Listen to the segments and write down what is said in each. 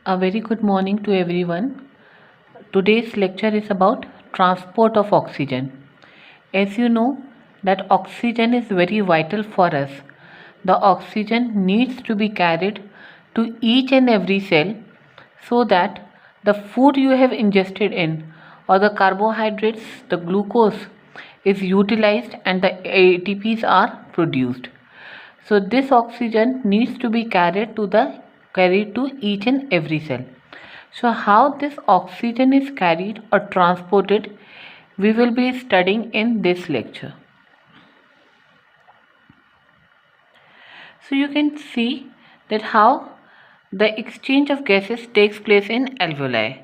A very good morning to everyone. Today's lecture is about transport of oxygen. As you know that oxygen is very vital for us. The oxygen needs to be carried to each and every cell so that the food you have ingested in or the carbohydrates, the glucose is utilized and the ATPs are produced. So this oxygen needs to be carried to each and every cell. So how this oxygen is carried or transported, we will be studying in this lecture. So you can see that how the exchange of gases takes place in alveoli.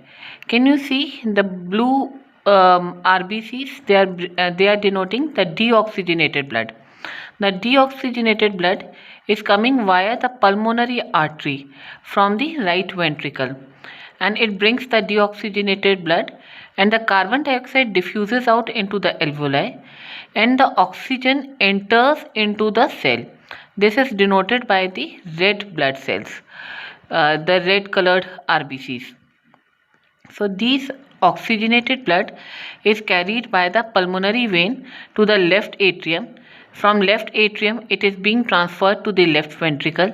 Can you see the blue RBCs? They are denoting the deoxygenated blood. The deoxygenated blood is coming via the pulmonary artery from the right ventricle, and it brings the deoxygenated blood, and the carbon dioxide diffuses out into the alveoli and the oxygen enters into the cell. This is denoted by the red blood cells, the red colored RBCs. So these oxygenated blood is carried by the pulmonary vein to the left atrium. From left atrium it is being transferred to the left ventricle,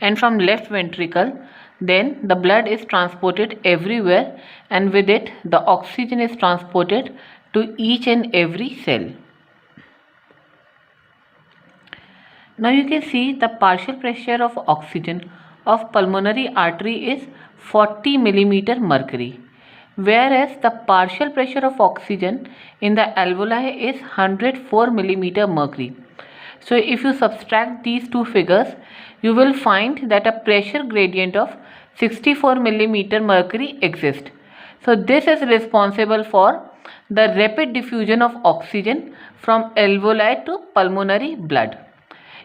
and from left ventricle then the blood is transported everywhere, and with it the oxygen is transported to each and every cell. Now you can see the partial pressure of oxygen of pulmonary artery is 40 millimeter mercury, whereas the partial pressure of oxygen in the alveoli is 104 millimeter mercury. So if you subtract these two figures, you will find that a pressure gradient of 64 millimeter mercury exists. So this is responsible for the rapid diffusion of oxygen from alveoli to pulmonary blood.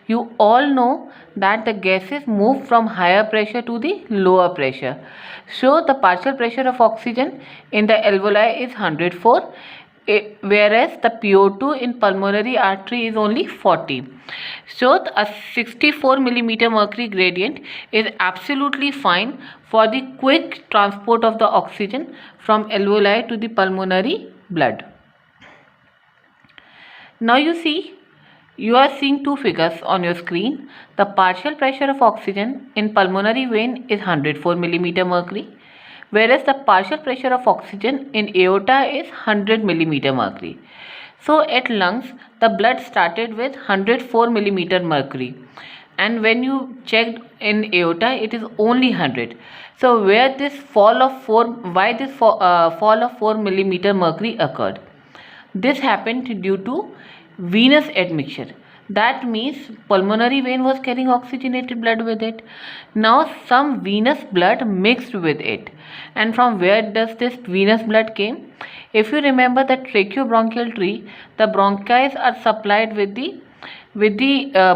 You all know that the gases move from higher pressure to the lower pressure. So the partial pressure of oxygen in the alveoli is 104, whereas the PO2 in pulmonary artery is only 40. So a 64 millimeter mercury gradient is absolutely fine for the quick transport of the oxygen from alveoli to the pulmonary blood. Now you are seeing two figures on your screen. The partial pressure of oxygen in pulmonary vein is 104 millimeter mercury, whereas the partial pressure of oxygen in aorta is 100 millimeter mercury. So at lungs, the blood started with 104 millimeter mercury, and when you checked in aorta, it is only 100. So why this fall of 4 millimeter mercury occurred? This happened due to venous admixture. That means pulmonary vein was carrying oxygenated blood with it. Now some venous blood mixed with it. And from where does this venous blood came? If you remember the tracheobronchial tree, the bronchi are supplied with the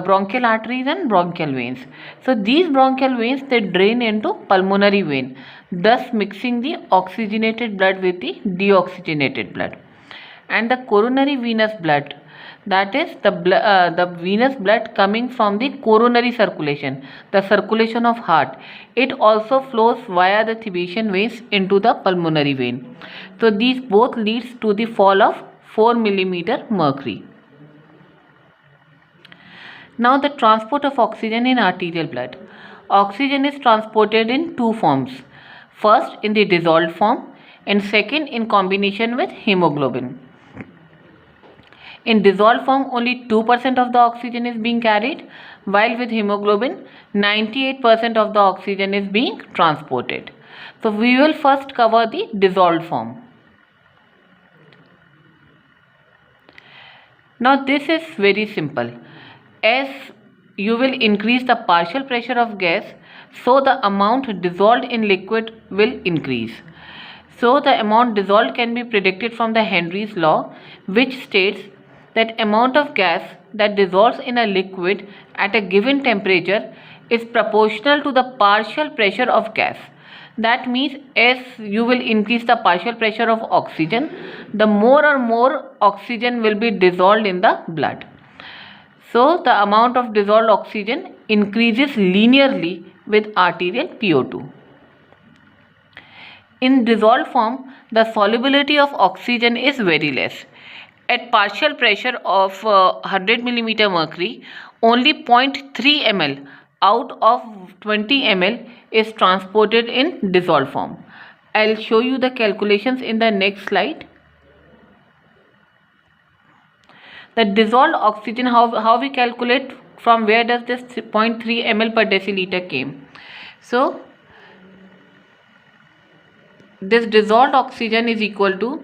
bronchial arteries and bronchial veins. So these bronchial veins, they drain into pulmonary vein, thus mixing the oxygenated blood with the deoxygenated blood. And the coronary venous blood, that is the venous blood coming from the coronary circulation, the circulation of heart, it also flows via the Thebetian veins into the pulmonary vein. So these both leads to the fall of 4 millimeter mercury. Now the transport of oxygen in arterial blood. Oxygen is transported in two forms. First in the dissolved form, and second in combination with hemoglobin. In dissolved form, only 2% of the oxygen is being carried, while with hemoglobin, 98% of the oxygen is being transported. So we will first cover the dissolved form. Now this is very simple. As you will increase the partial pressure of gas, so the amount dissolved in liquid will increase. So the amount dissolved can be predicted from the Henry's law, which states that amount of gas that dissolves in a liquid at a given temperature is proportional to the partial pressure of gas. That means as you will increase the partial pressure of oxygen, the more or more oxygen will be dissolved in the blood. So the amount of dissolved oxygen increases linearly with arterial PO2. In dissolved form, the solubility of oxygen is very less. At partial pressure of 100 millimeter mercury, only 0.3 ml out of 20 ml is transported in dissolved form. I'll show you the calculations in the next slide. The dissolved oxygen, how we calculate, from where does this 0.3 ml per deciliter came? So this dissolved oxygen is equal to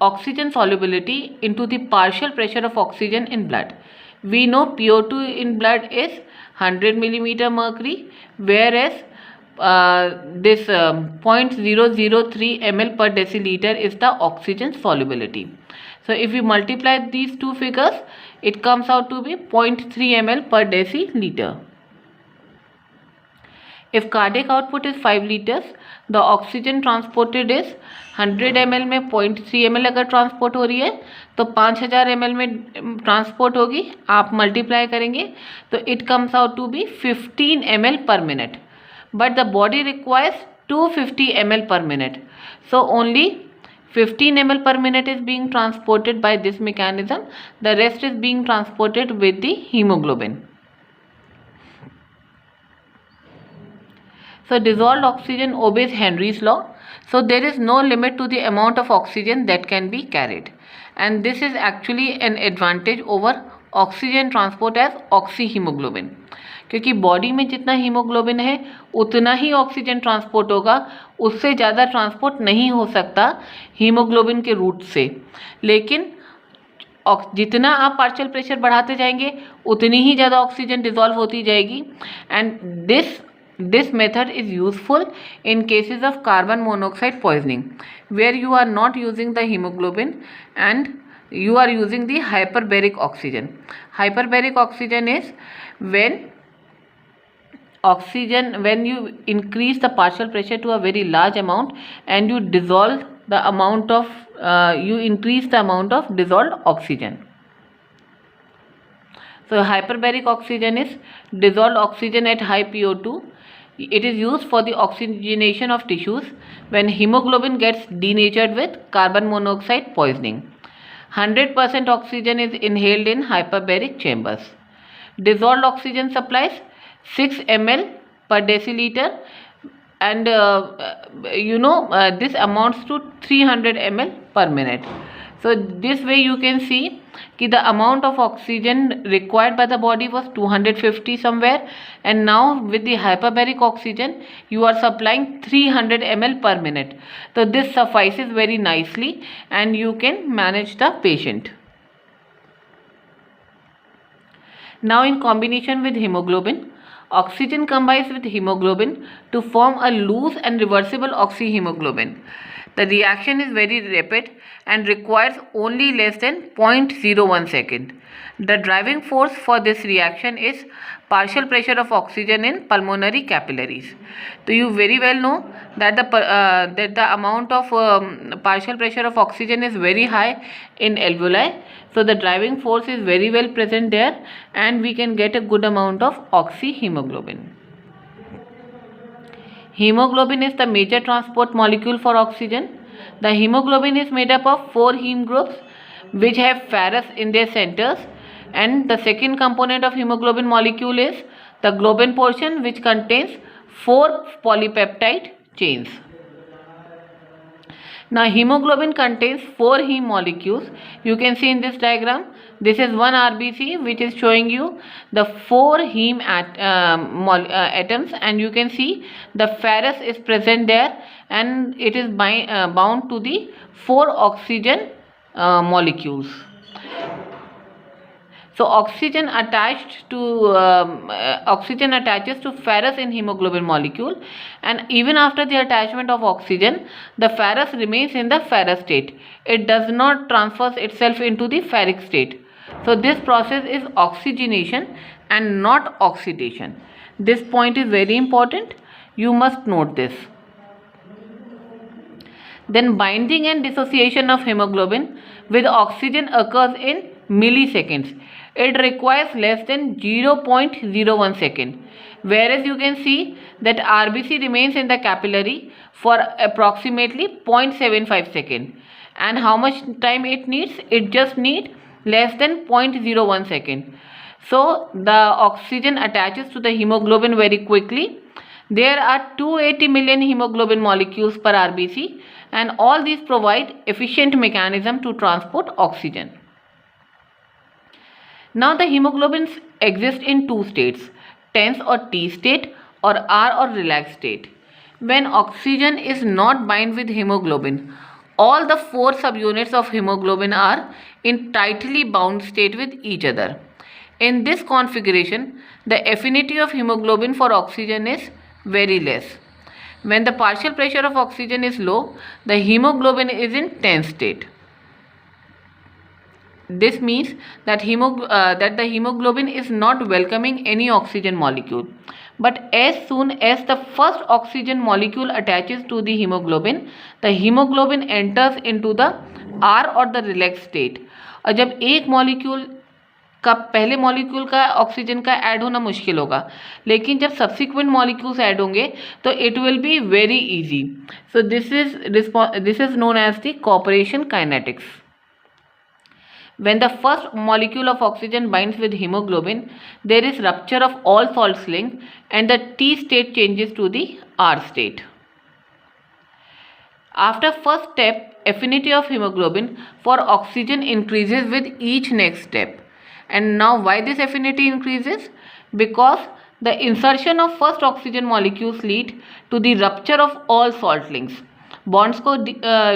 oxygen solubility into the partial pressure of oxygen in blood. We know PO2 in blood is 100 millimeter mercury, whereas this 0.003 ml per deciliter is the oxygen solubility. So if we multiply these two figures, it comes out to be 0.3 ml per deciliter. If cardiac output is 5 liters, the oxygen transported is 100 ml में 0.3 ml अगर transport हो रही है तो 5000 ml में transport होगी. आप multiply करेंगे तो it comes out to be 15 ml per minute. But the body requires 250 ml per minute. So only 15 ml per minute is being transported by this mechanism. The rest is being transported with the hemoglobin. So dissolved oxygen obeys Henry's law. So there is no limit to the amount of oxygen that can be carried. And this is actually an advantage over oxygen transport as oxyhemoglobin. क्योंकि body में जितना haemoglobin है उतना ही oxygen transport होगा, उससे ज़्यादा transport नहीं हो सकता हीमोग्लोबिन के रूट से. लेकिन जितना आप पार्शियल प्रेशर बढ़ाते जाएंगे उतनी ही ज़्यादा ऑक्सीजन डिसॉल्व होती जाएगी. And this method is useful in cases of carbon monoxide poisoning, where you are not using the hemoglobin and you are using the hyperbaric oxygen. Hyperbaric oxygen is when you increase the partial pressure to a very large amount and you dissolve the amount of you increase the amount of dissolved oxygen. So hyperbaric oxygen is dissolved oxygen at high PO2. It is used for the oxygenation of tissues when hemoglobin gets denatured with carbon monoxide poisoning. 100% oxygen is inhaled in hyperbaric chambers. Dissolved oxygen supplies 6 ml per deciliter, and this amounts to 300 ml per minute. So this way you can see कि the amount of oxygen required by the body was 250 somewhere, and now with the hyperbaric oxygen you are supplying 300 ml per minute. So this suffices very nicely and you can manage the patient. Now in combination with hemoglobin, oxygen combines with hemoglobin to form a loose and reversible oxyhemoglobin. The reaction is very rapid and requires only less than 0.01 second. The driving force for this reaction is partial pressure of oxygen in pulmonary capillaries. So you very well know that the amount of partial pressure of oxygen is very high in alveoli. So the driving force is very well present there and we can get a good amount of oxyhemoglobin. Hemoglobin is the major transport molecule for oxygen. The hemoglobin is made up of 4 heme groups which have ferrous in their centers, and the second component of hemoglobin molecule is the globin portion, which contains 4 polypeptide chains. Now hemoglobin contains 4 heme molecules. You can see in this diagram, this is one RBC which is showing you the 4 heme atoms, and you can see the ferrous is present there and it is bound to the 4 oxygen molecules. So oxygen attaches to ferrous in hemoglobin molecule, and even after the attachment of oxygen, the ferrous remains in the ferrous state. It does not transfer itself into the ferric state. So this process is oxygenation and not oxidation. This point is very important. You must note this. Then binding and dissociation of hemoglobin with oxygen occurs in milliseconds. It requires less than 0.01 second. Whereas you can see that RBC remains in the capillary for approximately 0.75 second. And how much time it needs? It just needs less than 0.01 second. So the oxygen attaches to the hemoglobin very quickly. There are 280 million hemoglobin molecules per RBC, and all these provide efficient mechanism to transport oxygen. Now the hemoglobins exist in two states, tense or T state or R or relaxed state. When oxygen is not bound with hemoglobin, all the four subunits of hemoglobin are in tightly bound state with each other. In this configuration, the affinity of hemoglobin for oxygen is very less. When the partial pressure of oxygen is low, the hemoglobin is in tense state. This means that the hemoglobin is not welcoming any oxygen molecule. But as soon as the first oxygen molecule attaches to the hemoglobin enters into the R or the relaxed state. और जब एक molecule का पहले molecule का oxygen का add होना मुश्किल होगा, लेकिन जब सब्सिक्वेंट मॉलिक्यूल्स ऐड होंगे तो it will be very easy. So this is known as the cooperation kinetics. When the first molecule of oxygen binds with hemoglobin, there is rupture of all salt link and the T state changes to the R state. After first step, affinity of hemoglobin for oxygen increases with each next step. And now why this affinity increases? Because the insertion of first oxygen molecules lead to the rupture of all salt links. Bonds को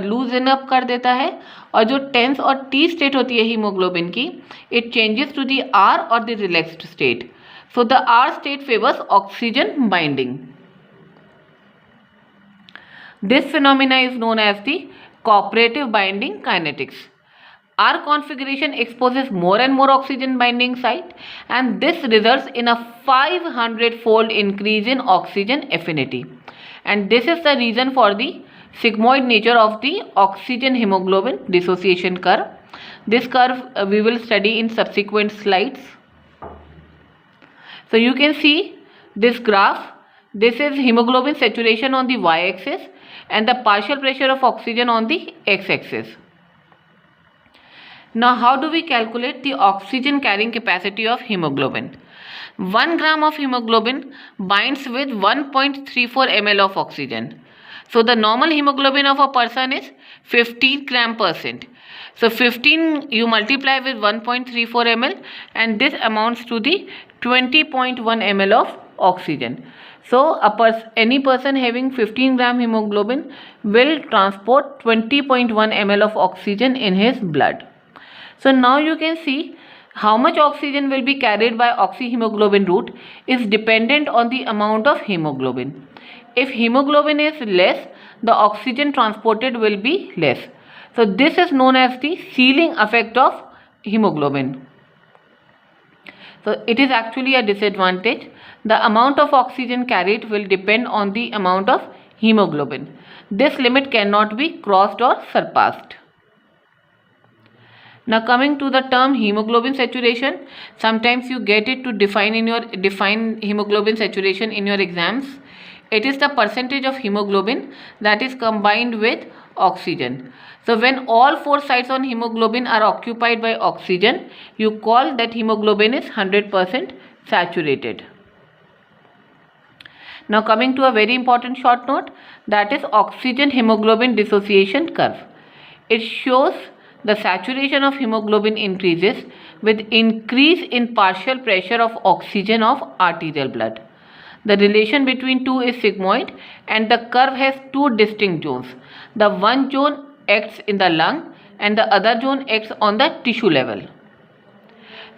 लूजन up कर देता है, और जो tense और T state होती है haemoglobin की, it changes to the R और the relaxed state. So the R state favours oxygen binding. This phenomena is known as the cooperative binding kinetics. R configuration exposes more and more oxygen binding site, and this results in a 500-fold increase in oxygen affinity. And this is the reason for the sigmoid nature of the oxygen hemoglobin dissociation curve. This curve we will study in subsequent slides. So you can see this graph. This is hemoglobin saturation on the y-axis and the partial pressure of oxygen on the x-axis. Now how do we calculate the oxygen carrying capacity of hemoglobin? 1 gram of hemoglobin binds with 1.34 ml of oxygen. So the normal hemoglobin of a person is 15 gram%. So 15 you multiply with 1.34 ml, and this amounts to the 20.1 ml of oxygen. So any person having 15 gram hemoglobin will transport 20.1 ml of oxygen in his blood. So now you can see how much oxygen will be carried by oxyhemoglobin route is dependent on the amount of hemoglobin. If hemoglobin is less, the oxygen transported will be less. So this is known as the ceiling effect of hemoglobin. So it is actually a disadvantage. The amount of oxygen carried will depend on the amount of hemoglobin. This limit cannot be crossed or surpassed. Now coming to the term hemoglobin saturation, sometimes you get it to define hemoglobin saturation in your exams. It is the percentage of hemoglobin that is combined with oxygen. So when all four sites on hemoglobin are occupied by oxygen, you call that hemoglobin is 100% saturated. Now coming to a very important short note, that is oxygen hemoglobin dissociation curve. It shows the saturation of hemoglobin increases with increase in partial pressure of oxygen of arterial blood. The relation between two is sigmoid, and the curve has two distinct zones. The one zone acts in the lung and the other zone acts on the tissue level.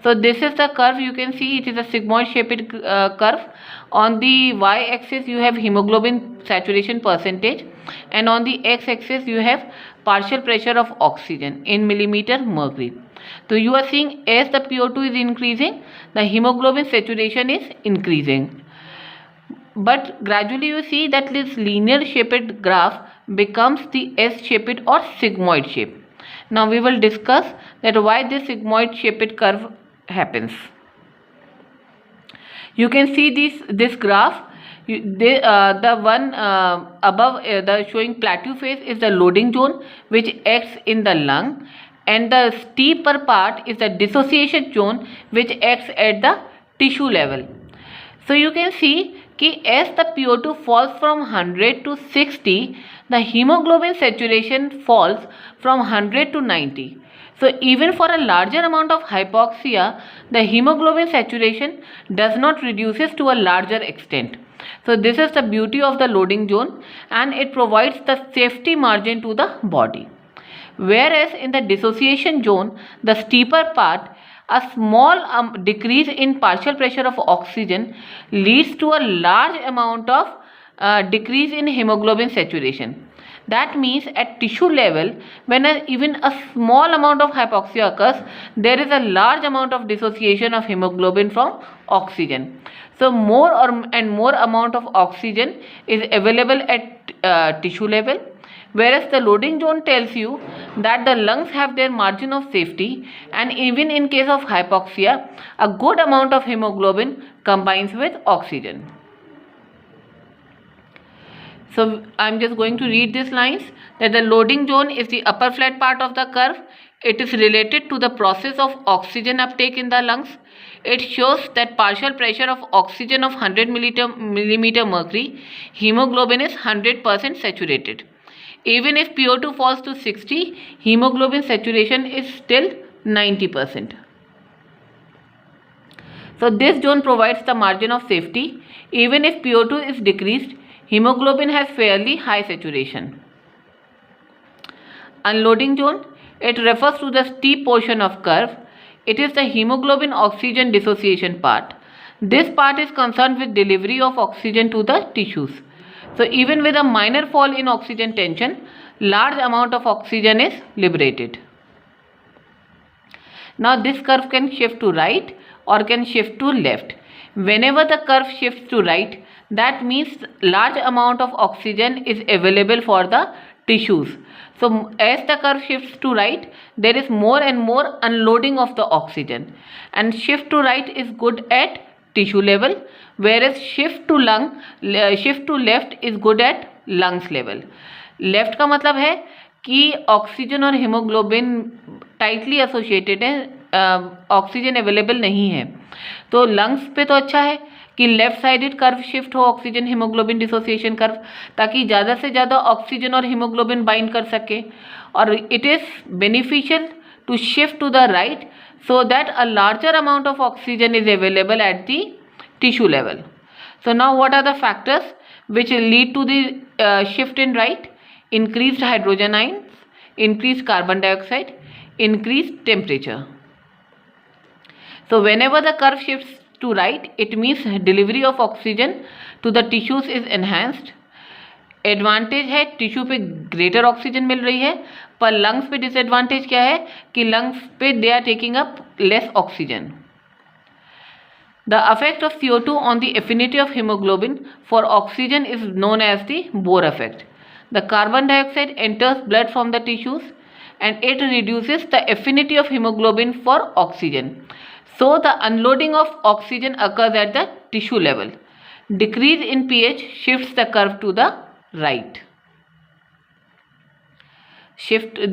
So this is the curve. You can see it is a sigmoid shaped curve. On the y-axis you have hemoglobin saturation percentage, and on the x-axis you have partial pressure of oxygen in millimeter mercury. So you are seeing as the PO2 is increasing, the hemoglobin saturation is increasing. But gradually you see that this linear shaped graph becomes the S-shaped or sigmoid shape. Now we will discuss that why this sigmoid shaped curve happens. You can see this graph. The one above the showing plateau phase is the loading zone which acts in the lung, and the steeper part is the dissociation zone which acts at the tissue level. So you can see कि as the PO2 falls from 100 to 60, the hemoglobin saturation falls from 100 to 90. So even for a larger amount of hypoxia, the hemoglobin saturation does not reduces to a larger extent. So this is the beauty of the loading zone, and it provides the safety margin to the body. Whereas in the dissociation zone, the steeper part, a small decrease in partial pressure of oxygen leads to a large amount of decrease in hemoglobin saturation. That means at tissue level, when even a small amount of hypoxia occurs, there is a large amount of dissociation of hemoglobin from oxygen. So more and more amount of oxygen is available at tissue level, whereas the loading zone tells you that the lungs have their margin of safety, and even in case of hypoxia, a good amount of hemoglobin combines with oxygen. So I'm just going to read these lines, that the loading zone is the upper flat part of the curve. It is related to the process of oxygen uptake in the lungs. It shows that partial pressure of oxygen of 100 millimeter mercury, hemoglobin is 100% saturated. Even if PO2 falls to 60, hemoglobin saturation is still 90%. So this zone provides the margin of safety. Even if PO2 is decreased, hemoglobin has fairly high saturation. Unloading zone, it refers to the steep portion of curve. It is the hemoglobin oxygen dissociation part. This part is concerned with delivery of oxygen to the tissues. So even with a minor fall in oxygen tension, large amount of oxygen is liberated. Now this curve can shift to right or can shift to left. Whenever the curve shifts to right, that means large amount of oxygen is available for the tissues. So as the curve shifts to right, there is more and more unloading of the oxygen, and shift to right is good at tissue level, whereas shift to left is good at lungs level. Left का मतलब है कि oxygen और haemoglobin tightly associated है, oxygen available नहीं है. तो lungs पे तो अच्छा है कि लेफ्ट साइडेड कर्व शिफ्ट हो ऑक्सीजन हीमोग्लोबिन डिसोसिएशन कर्व, ताकि ज़्यादा से ज़्यादा ऑक्सीजन और हीमोग्लोबिन बाइंड कर सके. और it is beneficial to shift to the right so that a larger amount of oxygen is available at the tissue level. So now what are the factors which lead to the shift in right? Increased hydrogen ions, increased carbon dioxide, increased temperature. So whenever the curve shifts to right, it means delivery of oxygen to the tissues is enhanced. Advantage है tissue पे greater oxygen मिल रही है, पर lungs पे disadvantage क्या है कि lungs पे they are taking up less oxygen. The effect of CO2 on the affinity of haemoglobin for oxygen is known as the Bohr effect. The carbon dioxide enters blood from the tissues and it reduces the affinity of hemoglobin for oxygen. So the unloading of oxygen occurs at the tissue level. Decrease in pH shifts the curve to the right.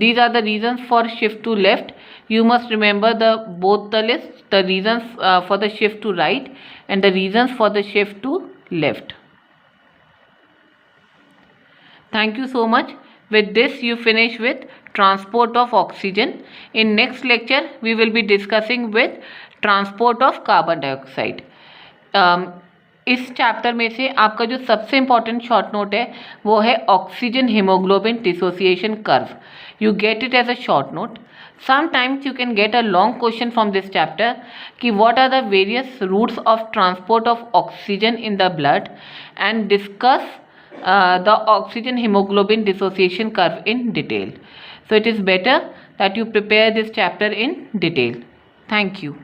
These are the reasons for shift to left. You must remember both the lists, the reasons for the shift to right and the reasons for the shift to left. Thank you so much. With this you finish with transport of oxygen. In next lecture we will be discussing with transport of carbon dioxide. इस chapter में से आपका जो सबसे important short note है वो है oxygen haemoglobin dissociation curve. You get it as a short note. Sometimes you can get a long question from this chapter कि what are the various routes of transport of oxygen in the blood and discuss the oxygen hemoglobin dissociation curve in detail. So it is better that you prepare this chapter in detail. Thank you.